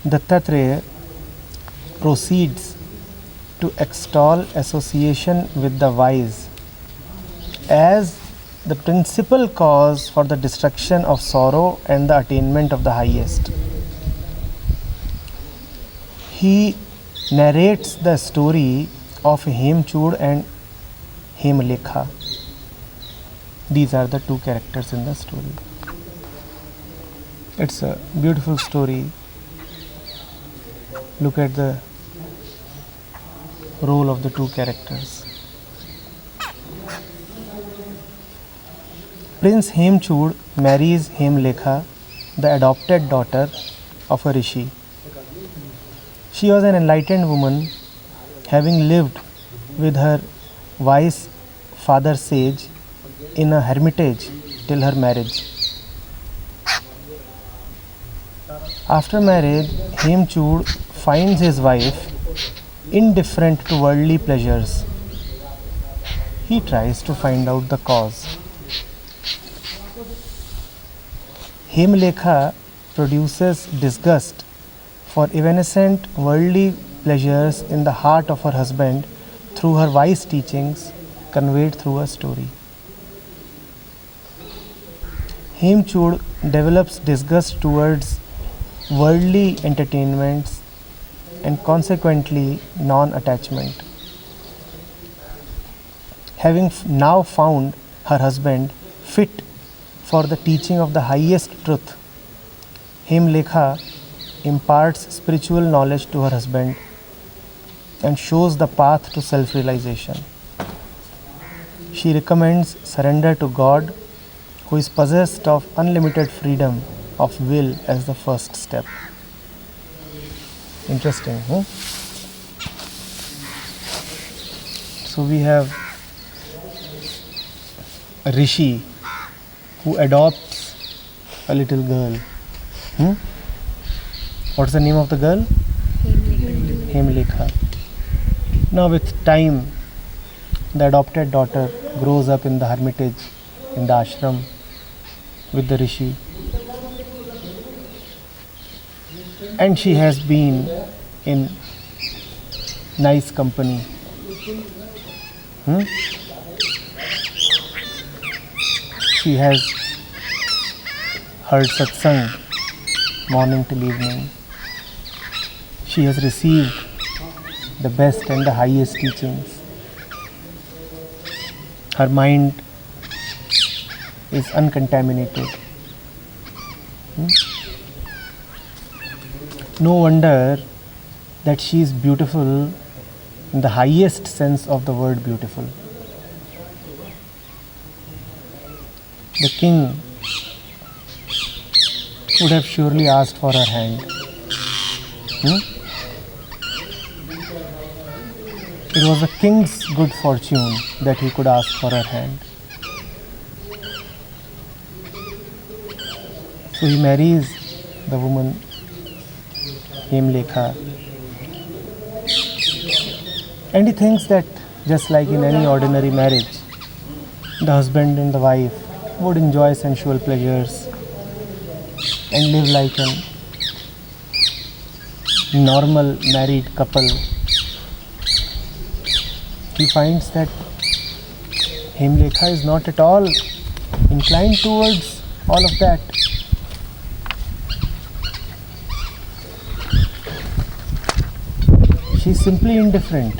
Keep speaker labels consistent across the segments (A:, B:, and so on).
A: Dattatreya proceeds to extol association with the wise as the principal cause for the destruction of sorrow and the attainment of the highest. He narrates the story of Hemchud and Hemlekha. These are the two characters in the story. It's a beautiful story. Look at the role of the two characters. Prince Hemchud marries Hemlekha, the adopted daughter of a rishi. She was an enlightened woman, having lived with her wise father sage in a hermitage till her marriage. After marriage, Hemchud finds his wife indifferent to worldly pleasures. He tries to find out the cause. Hemlekha produces disgust for evanescent worldly pleasures in the heart of her husband through her wise teachings conveyed through a story. Hemchud develops disgust towards worldly entertainments and consequently non-attachment. Having now found her husband fit for the teaching of the highest truth, Hemlekha imparts spiritual knowledge to her husband and shows the path to self-realization. She recommends surrender to God, who is possessed of unlimited freedom of will as the first step. Interesting, huh? So we have a rishi who adopts a little girl. What's the name of the girl? Hemlekha. Now with time, the adopted daughter grows up in the hermitage, in the ashram with the rishi. And she has been in nice company. She has heard satsang morning till evening. She has received the best and the highest teachings. Her mind is uncontaminated. No wonder that she is beautiful in the highest sense of the word beautiful. The king would have surely asked for her hand. It was the king's good fortune that he could ask for her hand. So he marries the woman Hemlekha, and he thinks that just like in any ordinary marriage, the husband and the wife would enjoy sensual pleasures and live like a normal married couple. He finds that Hemlekha is not at all inclined towards all of that. She is simply indifferent.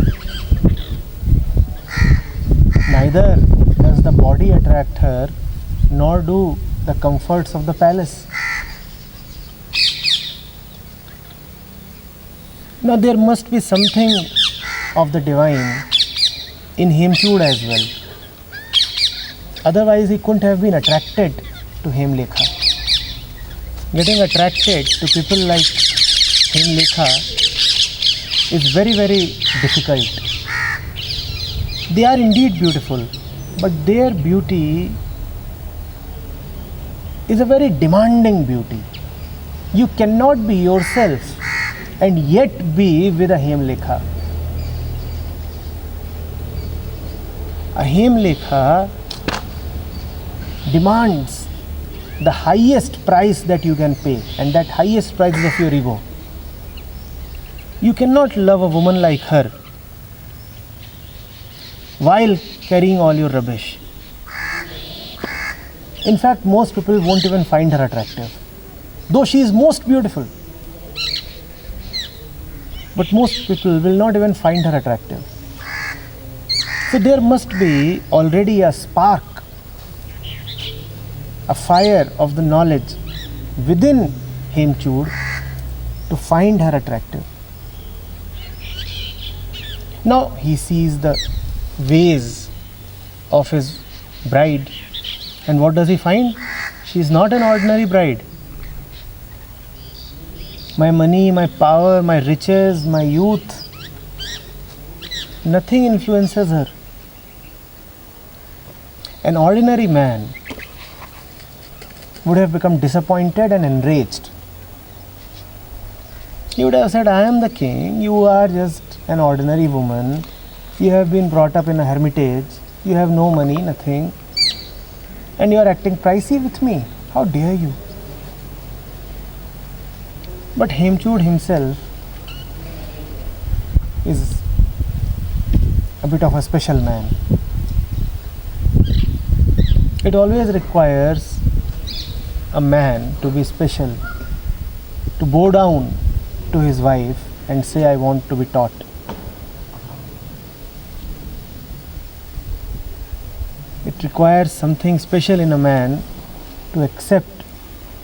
A: Neither does the body attract her, nor do the comforts of the palace. Now there must be something of the divine in Hemchud as well. Otherwise he couldn't have been attracted to Hemlekha. Getting attracted to people like Hemlekha is very, very difficult. They are indeed beautiful, but their beauty is a very demanding beauty. You cannot be yourself and yet be with a Hemlekha. A Hemlekha demands the highest price that you can pay, and that highest price is of your ego. You cannot love a woman like her while carrying all your rubbish. In fact, most people won't even find her attractive, though she is most beautiful. But most people will not even find her attractive. So there must be already a spark, a fire of the knowledge within Hemchud to find her attractive. Now he sees the ways of his bride, and what does he find? She is not an ordinary bride. My money, my power, my riches, my youth, nothing influences her. An ordinary man would have become disappointed and enraged. He would have said, I am the king, you are just an ordinary woman, you have been brought up in a hermitage, you have no money, nothing, and you are acting pricey with me. How dare you? But Hemchud himself is a bit of a special man. It always requires a man to be special, to bow down to his wife and say, I want to be taught. It requires something special in a man to accept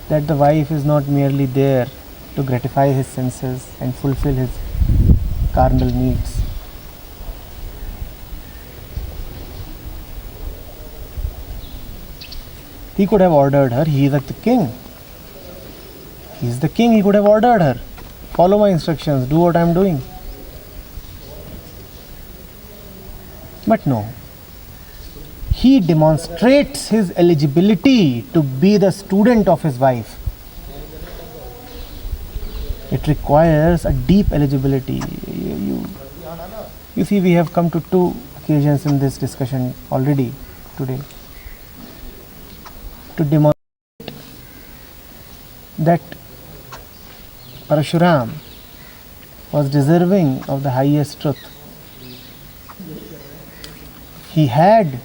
A: that the wife is not merely there to gratify his senses and fulfill his carnal needs. He could have ordered her, he is the king. He is the king, he could have ordered her, follow my instructions, do what I am doing. But no. He demonstrates his eligibility to be the student of his wife. It requires a deep eligibility. You see, we have come to two occasions in this discussion already today to demonstrate that Parashuram was deserving of the highest truth. He had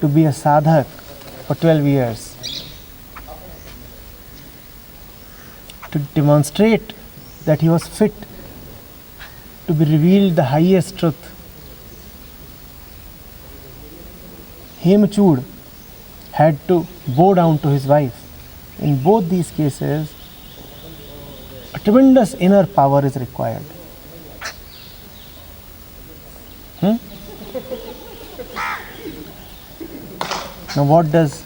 A: to be a sadhak for 12 years to demonstrate that he was fit to be revealed the highest truth. Hemchud had to bow down to his wife. In both these cases, a tremendous inner power is required. Now what does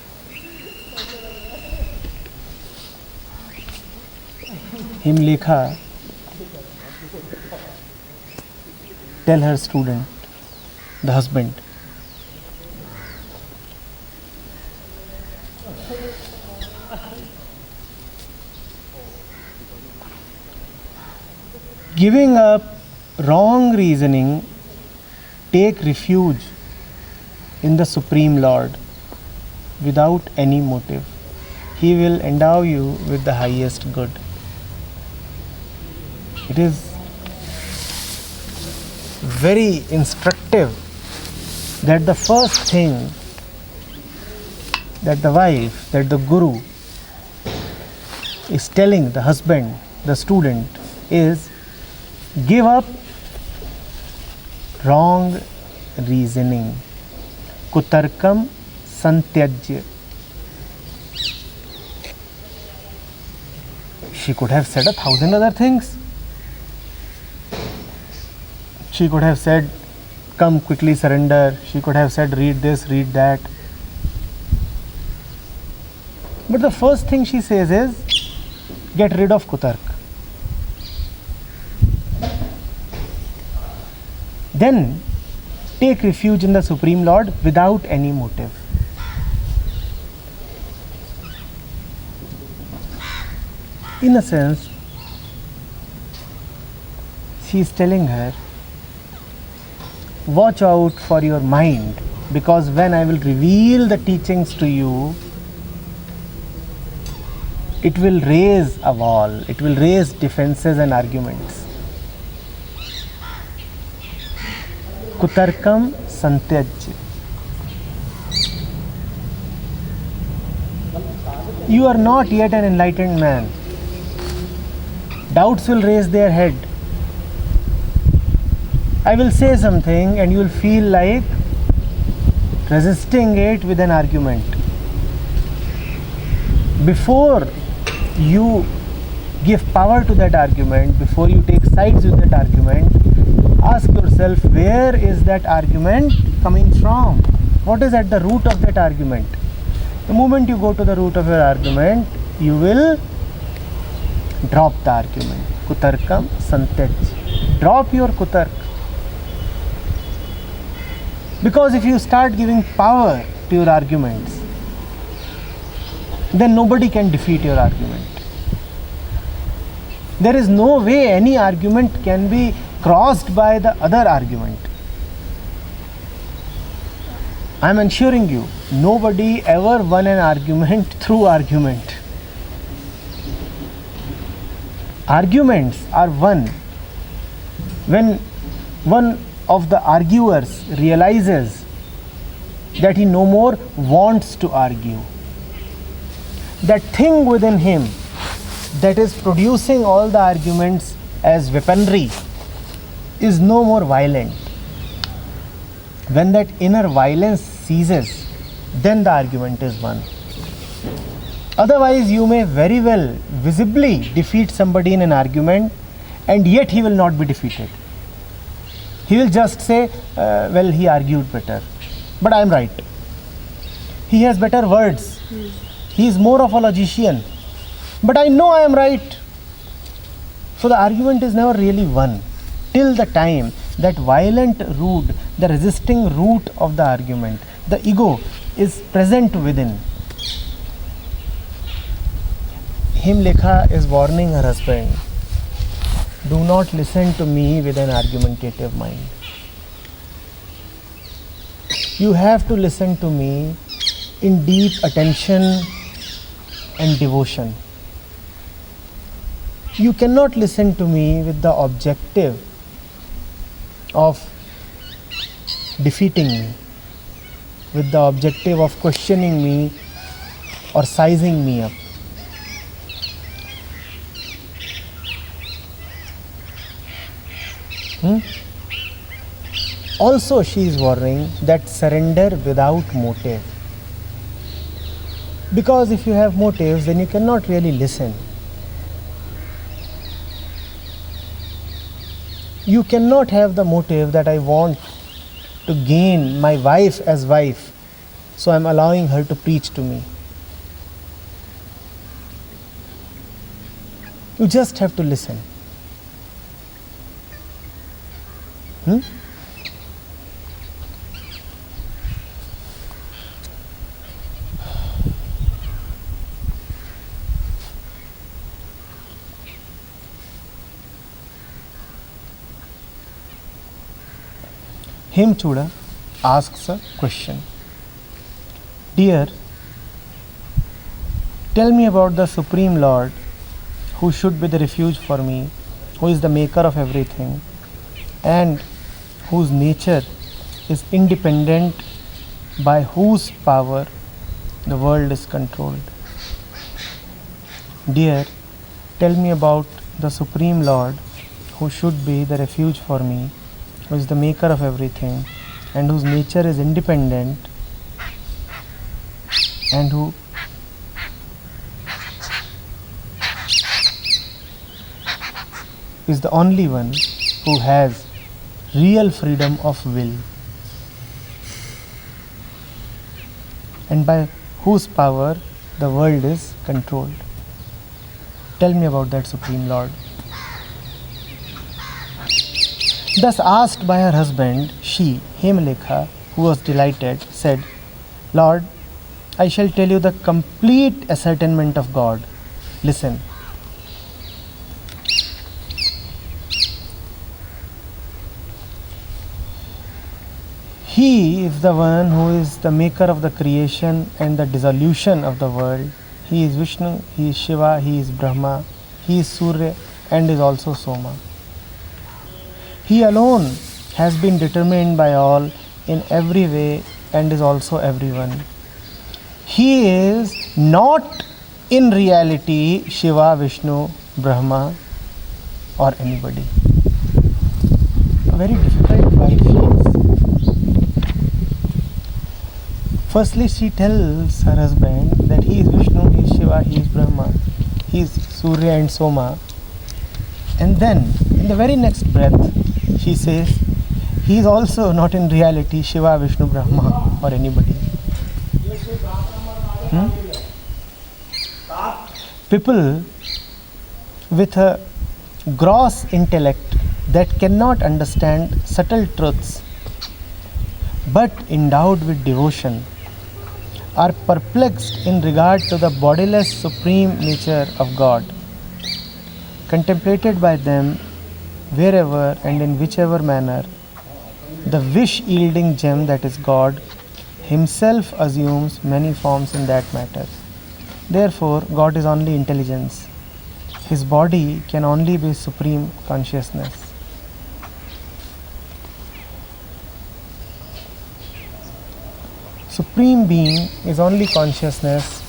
A: Himlekha tell her student, the husband? Giving up wrong reasoning, take refuge in the Supreme Lord without any motive. He will endow you with the highest good. It is very instructive that the first thing that the wife, that the guru is telling the husband, the student, is give up wrong reasoning. Kutarkam santyajya. She could have said 1,000 other things. She could have said, come quickly surrender. She could have said, read this, read that. But the first thing she says is, get rid of Kutark. Then take refuge in the Supreme Lord without any motive. In a sense, she is telling her, watch out for your mind, because when I will reveal the teachings to you, it will raise a wall, it will raise defenses and arguments. Kutarkam santyaj. You are not yet an enlightened man. Doubts will raise their head. I will say something and you will feel like resisting it with an argument. Before you give power to that argument, before you take sides with that argument, ask yourself, where is that argument coming from? What is at the root of that argument? The moment you go to the root of your argument, you will drop the argument. Kutarkam santyaj. Drop your kutark. Because if you start giving power to your arguments, then nobody can defeat your argument. There is no way any argument can be crossed by the other argument. I am ensuring you, nobody ever won an argument through argument. Arguments are won when one of the arguers realizes that he no more wants to argue. That thing within him that is producing all the arguments as weaponry is no more violent. When that inner violence ceases, then the argument is won. Otherwise, you may very well visibly defeat somebody in an argument and yet he will not be defeated. He will just say, well, he argued better, but I am right. He has better words. He is more of a logician, but I know I am right. So the argument is never really won till the time that violent root, the resisting root of the argument, the ego, is present within. Hemlekha is warning her husband, do not listen to me with an argumentative mind. You have to listen to me in deep attention and devotion. You cannot listen to me with the objective of defeating me, with the objective of questioning me or sizing me up. Also, she is warning that surrender without motive. Because if you have motives, then you cannot really listen. You cannot have the motive that I want to gain my wife as wife, so I am allowing her to preach to me. You just have to listen. Hemchuda asks a question. Dear, tell me about the Supreme Lord who should be the refuge for me, who is the maker of everything, and whose nature is independent, by whose power the world is controlled. Dear, tell me about the Supreme Lord who should be the refuge for me, who is the maker of everything, and whose nature is independent, and who is the only one who has real freedom of will, and by whose power the world is controlled. Tell me about that Supreme Lord. Thus asked by her husband, she, Hemlekha, who was delighted, said, Lord, I shall tell you the complete ascertainment of God. Listen. He is the one who is the maker of the creation and the dissolution of the world. He is Vishnu, he is Shiva, he is Brahma, he is Surya and is also Soma. He alone has been determined by all in every way and is also everyone. He is not in reality Shiva, Vishnu, Brahma or anybody. A very difficult wife she is. Firstly, she tells her husband that he is Vishnu, he is Shiva, he is Brahma, he is Surya and Soma. And then, in the very next breath, she says, he is also not in reality Shiva, Vishnu, Brahma or anybody. People with a gross intellect that cannot understand subtle truths but endowed with devotion are perplexed in regard to the bodiless supreme nature of God. Contemplated by them wherever and in whichever manner, the wish-yielding gem that is God himself assumes many forms in that matter. Therefore, God is only intelligence. His body can only be supreme consciousness. Supreme Being is only consciousness,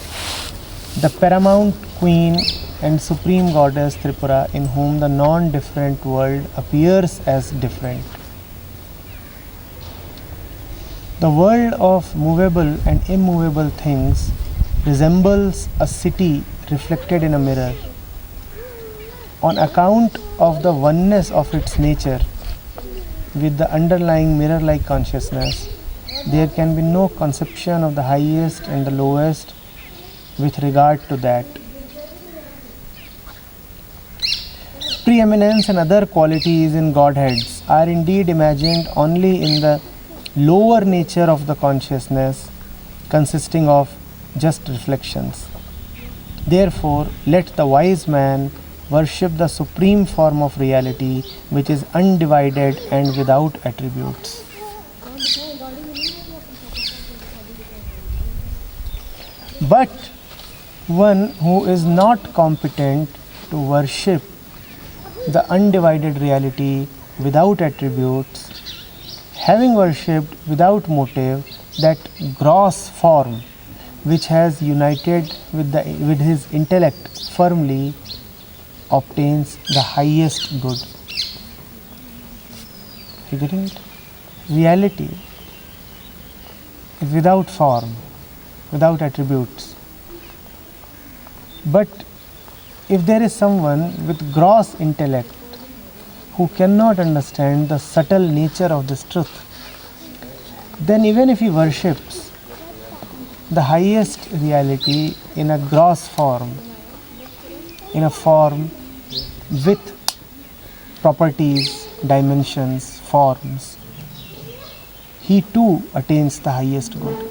A: the paramount Queen and Supreme Goddess Tripura, in whom the non-different world appears as different. The world of movable and immovable things resembles a city reflected in a mirror. On account of the oneness of its nature with the underlying mirror-like consciousness, there can be no conception of the highest and the lowest with regard to that. Preeminence and other qualities in Godheads are indeed imagined only in the lower nature of the consciousness, consisting of just reflections. Therefore, let the wise man worship the supreme form of reality, which is undivided and without attributes. But one who is not competent to worship the undivided reality without attributes, having worshipped without motive that gross form which has united with his intellect firmly, obtains the highest good. You getting it? Reality is without form, without attributes. But if there is someone with gross intellect who cannot understand the subtle nature of this truth, then even if he worships the highest reality in a gross form, in a form with properties, dimensions, forms, he too attains the highest good.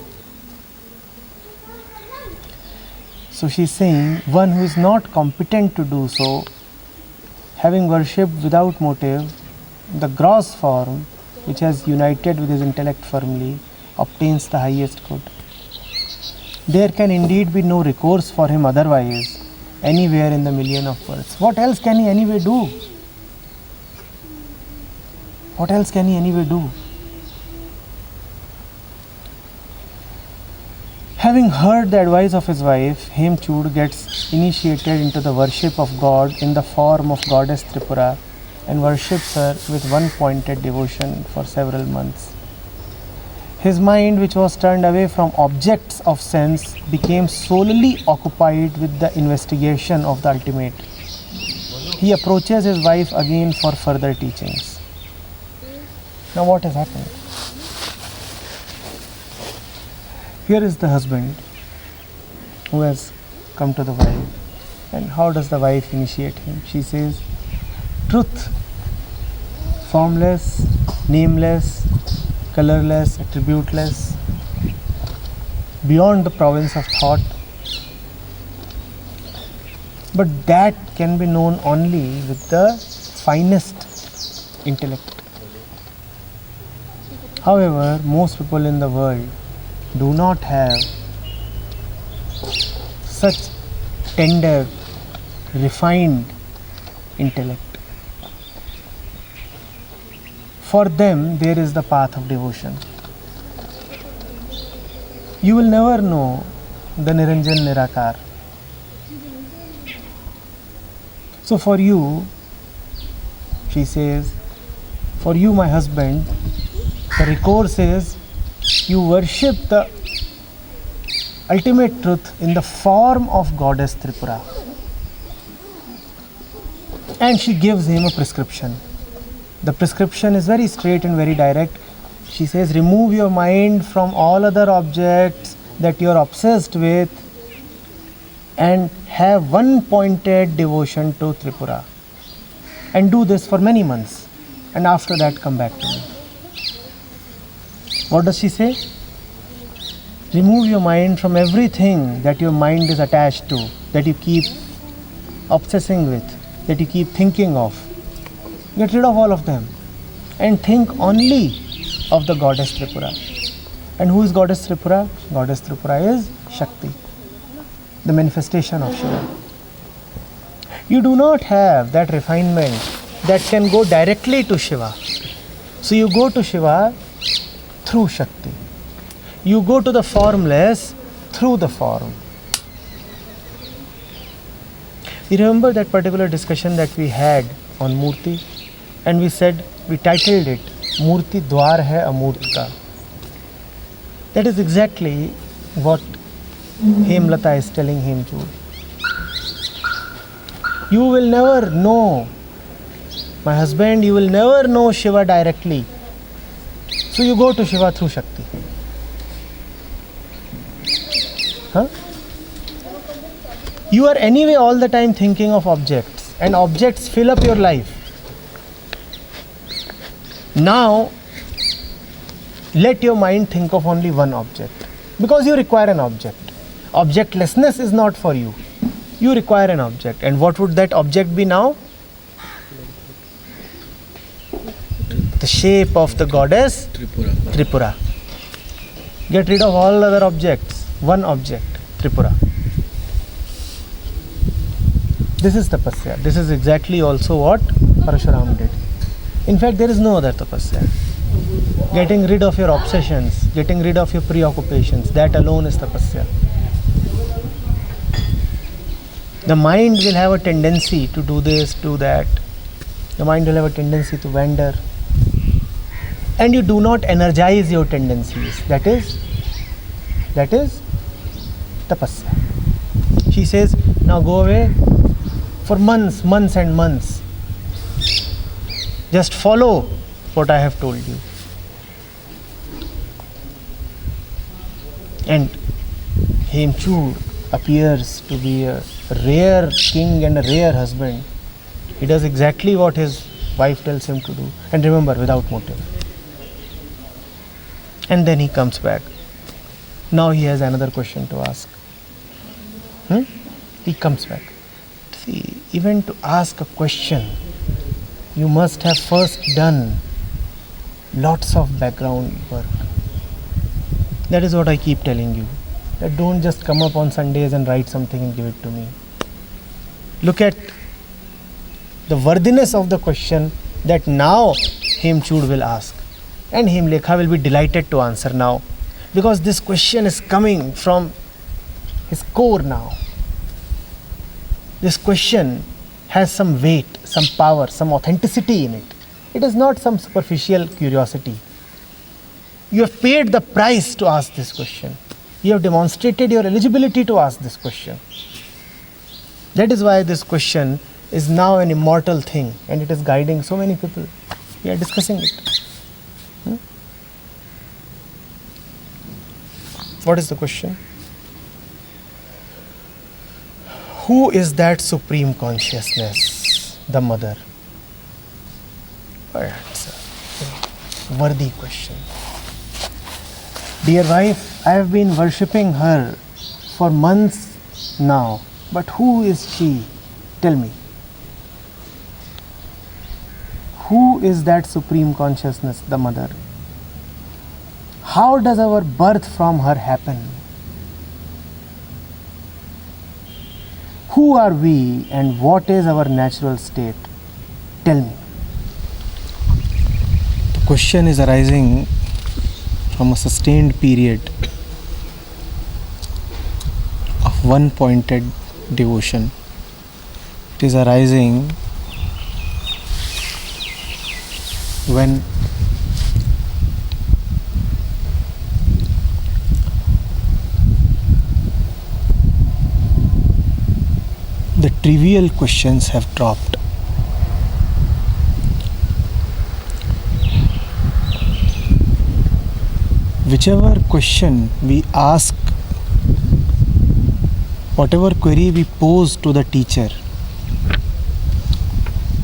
A: So she is saying, one who is not competent to do so, having worshipped without motive the gross form which has united with his intellect firmly, obtains the highest good. There can indeed be no recourse for him otherwise, anywhere in the million of worlds. What else can he anyway do? What else can he anyway do? Having heard the advice of his wife, Hemchud gets initiated into the worship of God in the form of Goddess Tripura and worships her with one-pointed devotion for several months. His mind, which was turned away from objects of sense, became solely occupied with the investigation of the ultimate. He approaches his wife again for further teachings. Now what has happened? Here is the husband who has come to the wife. And how does the wife initiate him? She says, truth, formless, nameless, colorless, attributeless, beyond the province of thought, but that can be known only with the finest intellect. However, most people in the world do not have such tender, refined intellect. For them, there is the path of devotion. You will never know the Niranjan Nirakar. So for you, she says, for you, my husband, the recourse is you worship the ultimate truth in the form of Goddess Tripura. And she gives him a prescription. The prescription is very straight and very direct. She says, remove your mind from all other objects that you are obsessed with and have one pointed devotion to Tripura. And do this for many months. And after that, come back to me. What does she say? Remove your mind from everything that your mind is attached to, that you keep obsessing with, that you keep thinking of. Get rid of all of them and think only of the Goddess Tripura. And who is Goddess Tripura? Goddess Tripura is Shakti, the manifestation of Shiva. You do not have that refinement that can go directly to Shiva. So you go to Shiva through Shakti. You go to the formless through the form. You remember that particular discussion that we had on Murti? And we said, we titled it, Murti Dwar Hai Amurt Ka. That is exactly what Hemlata is telling Hemchud. You will never know, my husband, you will never know Shiva directly. So you go to Shiva through Shakti. Huh? You are anyway all the time thinking of objects, and objects fill up your life. Now, let your mind think of only one object, because you require an object. Objectlessness is not for you. You require an object. And what would that object be now? The shape of the goddess Tripura. Get rid of all other objects. One object, Tripura. This is tapasya. This is exactly also what Parashuram did. In fact, there is no other tapasya. Getting rid of your obsessions, getting rid of your preoccupations, that alone is tapasya. The mind will have a tendency to do this, do that. The mind will have a tendency to wander. And you do not energize your tendencies. That is tapasya. She says, now go away for months and months. Just follow what I have told you. And Hemchud appears to be a rare king and a rare husband. He does exactly what his wife tells him to do. And remember, without motive. And then he comes back. Now he has another question to ask. He comes back. See, even to ask a question, you must have first done lots of background work. That is what I keep telling you. That don't just come up on Sundays and write something and give it to me. Look at the worthiness of the question that now Hemchud will ask. And Hemlekha will be delighted to answer now. Because this question is coming from his core now. This question has some weight, some power, some authenticity in it. It is not some superficial curiosity. You have paid the price to ask this question. You have demonstrated your eligibility to ask this question. That is why this question is now an immortal thing and it is guiding so many people. We are discussing it. What is the question? Who is that supreme consciousness? The mother. It's a worthy question. Dear wife, I have been worshipping her for months now, but who is she? Tell me. Who is that supreme consciousness, the mother? How does our birth from her happen? Who are we and what is our natural state? Tell me. The question is arising from a sustained period of one pointed devotion. It is arising when the trivial questions have dropped. Whichever question we ask, whatever query we pose to the teacher,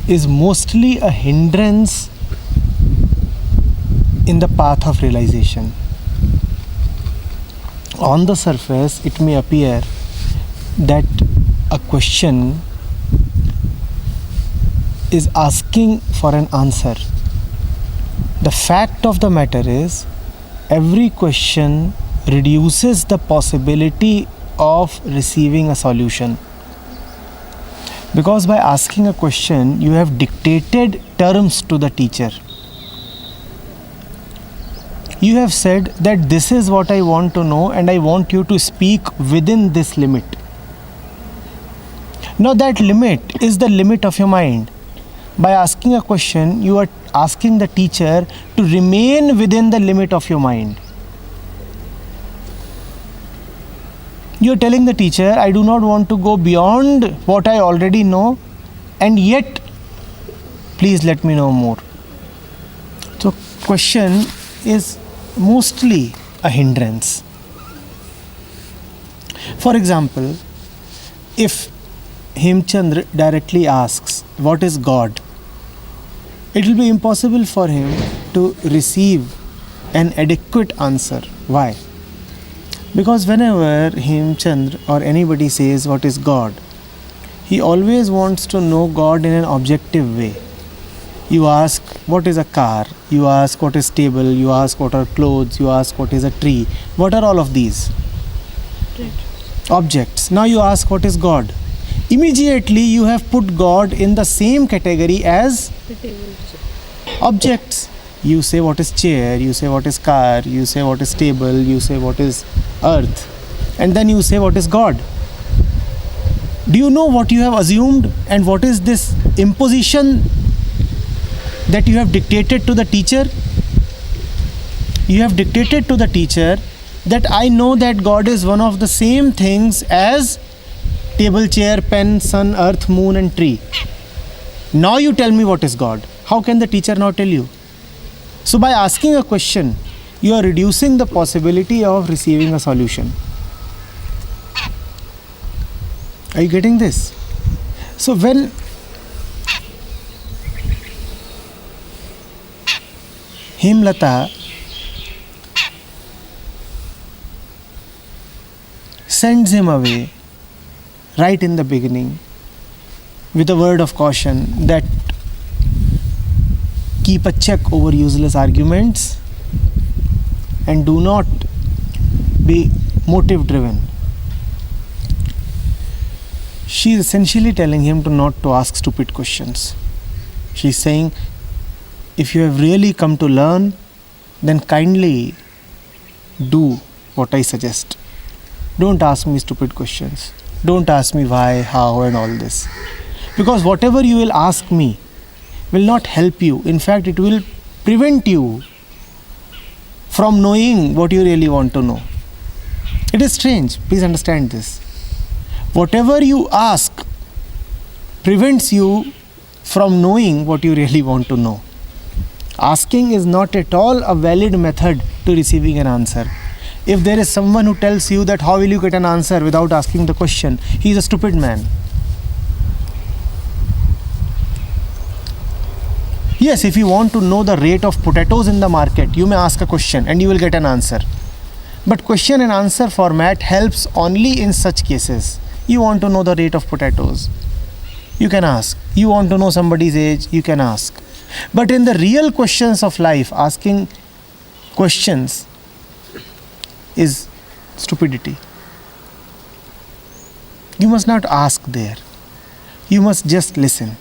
A: is mostly a hindrance in the path of realization. On the surface, it may appear that a question is asking for an answer. The fact of the matter is, every question reduces the possibility of receiving a solution. Because by asking a question, you have dictated terms to the teacher. You have said that this is what I want to know and I want you to speak within this limit. Now that limit is the limit of your mind. By asking a question, you are asking the teacher to remain within the limit of your mind. You are telling the teacher, I do not want to go beyond what I already know, and yet, please let me know more. So, question is mostly a hindrance. For example, if Hemchandra directly asks, what is God? It will be impossible for him to receive an adequate answer. Why? Because whenever Hemchandra or anybody says what is God, he always wants to know God in an objective way. You ask what is a car, you ask what is table, you ask what are clothes, you ask what is a tree. What are all of these? Right. Objects. Now you ask what is God. Immediately you have put God in the same category as objects. You say what is chair, you say what is car, you say what is table, you say what is earth, and then you say what is God. Do you know what you have assumed and what is this imposition that you have dictated to the teacher? You have dictated to the teacher that I know that God is one of the same things as table, chair, pen, sun, earth, moon and tree. Now you tell me what is God. How can the teacher now tell you? So by asking a question, you are reducing the possibility of receiving a solution. Are you getting this? So when Hemlata sends him away right in the beginning with a word of caution that keep a check over useless arguments and do not be motive driven. She is essentially telling him to not to ask stupid questions. She is saying, if you have really come to learn, then kindly do what I suggest. Don't ask me stupid questions. Don't ask me why, how and all this. Because whatever you will ask me will not help you. In fact, it will prevent you from knowing what you really want to know. It is strange. Please understand this. Whatever you ask prevents you from knowing what you really want to know. Asking is not at all a valid method to receiving an answer. If there is someone who tells you that how will you get an answer without asking the question, he is a stupid man. Yes, if you want to know the rate of potatoes in the market, you may ask a question and you will get an answer. But question and answer format helps only in such cases. You want to know the rate of potatoes, you can ask. You want to know somebody's age, you can ask. But in the real questions of life, asking questions is stupidity. You must not ask there. You must just listen.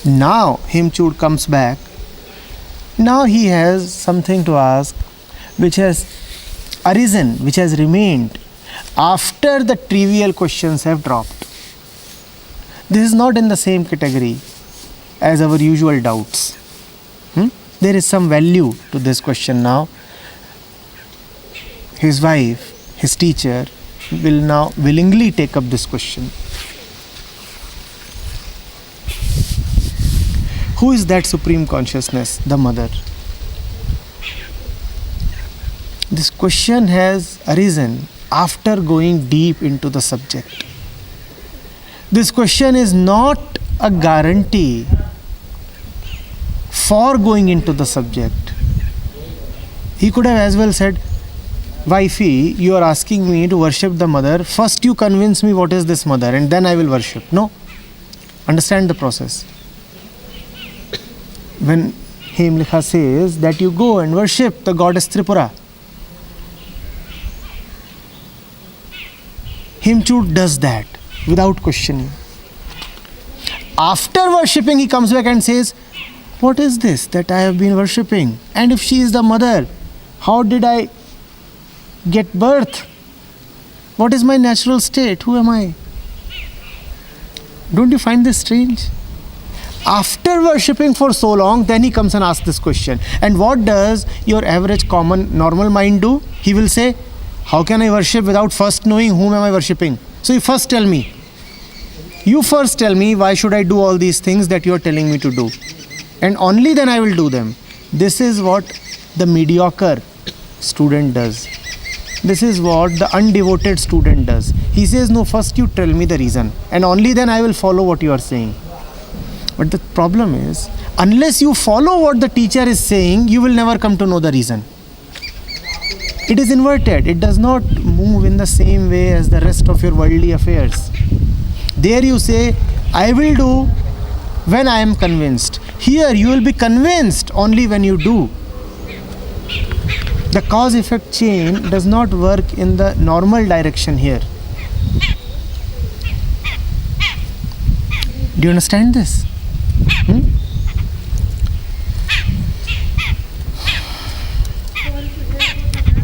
A: Now Hemchud comes back. Now he has something to ask which has arisen, which has remained after the trivial questions have dropped. This is not in the same category as our usual doubts. There is some value to this question now. His wife, his teacher, will now willingly take up this question. Who is that supreme consciousness? The mother. This question has arisen after going deep into the subject. This question is not a guarantee for going into the subject. He could have as well said, wifey, you are asking me to worship the mother. First you convince me what is this mother and then I will worship. No. Understand the process. When Hemlekha says that you go and worship the goddess Tripura, Hemchud does that without questioning. After worshipping, he comes back and says, what is this that I have been worshipping? And if she is the mother, how did I get birth? What is my natural state? Who am I? Don't you find this strange? After worshipping for so long, then he comes and asks this question. And what does your average common normal mind do? He will say, how can I worship without first knowing whom am I worshipping? So you first tell me. You first tell me why should I do all these things that you are telling me to do. And only then I will do them. This is what the mediocre student does. This is what the undevoted student does. He says, no, first you tell me the reason. And only then I will follow what you are saying. But the problem is, unless you follow what the teacher is saying, you will never come to know the reason. It is inverted. It does not move in the same way as the rest of your worldly affairs. There you say, I will do when I am convinced. Here you will be convinced only when you do. The cause-effect chain does not work in the normal direction here. Do you understand this?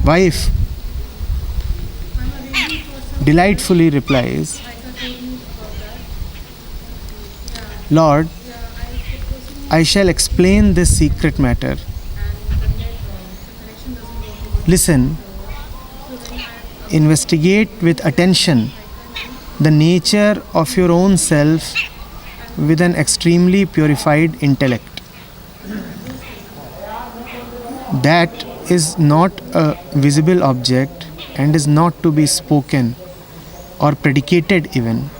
A: Wife delightfully replies, Lord, I shall explain this secret matter. Listen, investigate with attention the nature of your own self with an extremely purified intellect. That is not a visible object and is not to be spoken or predicated even.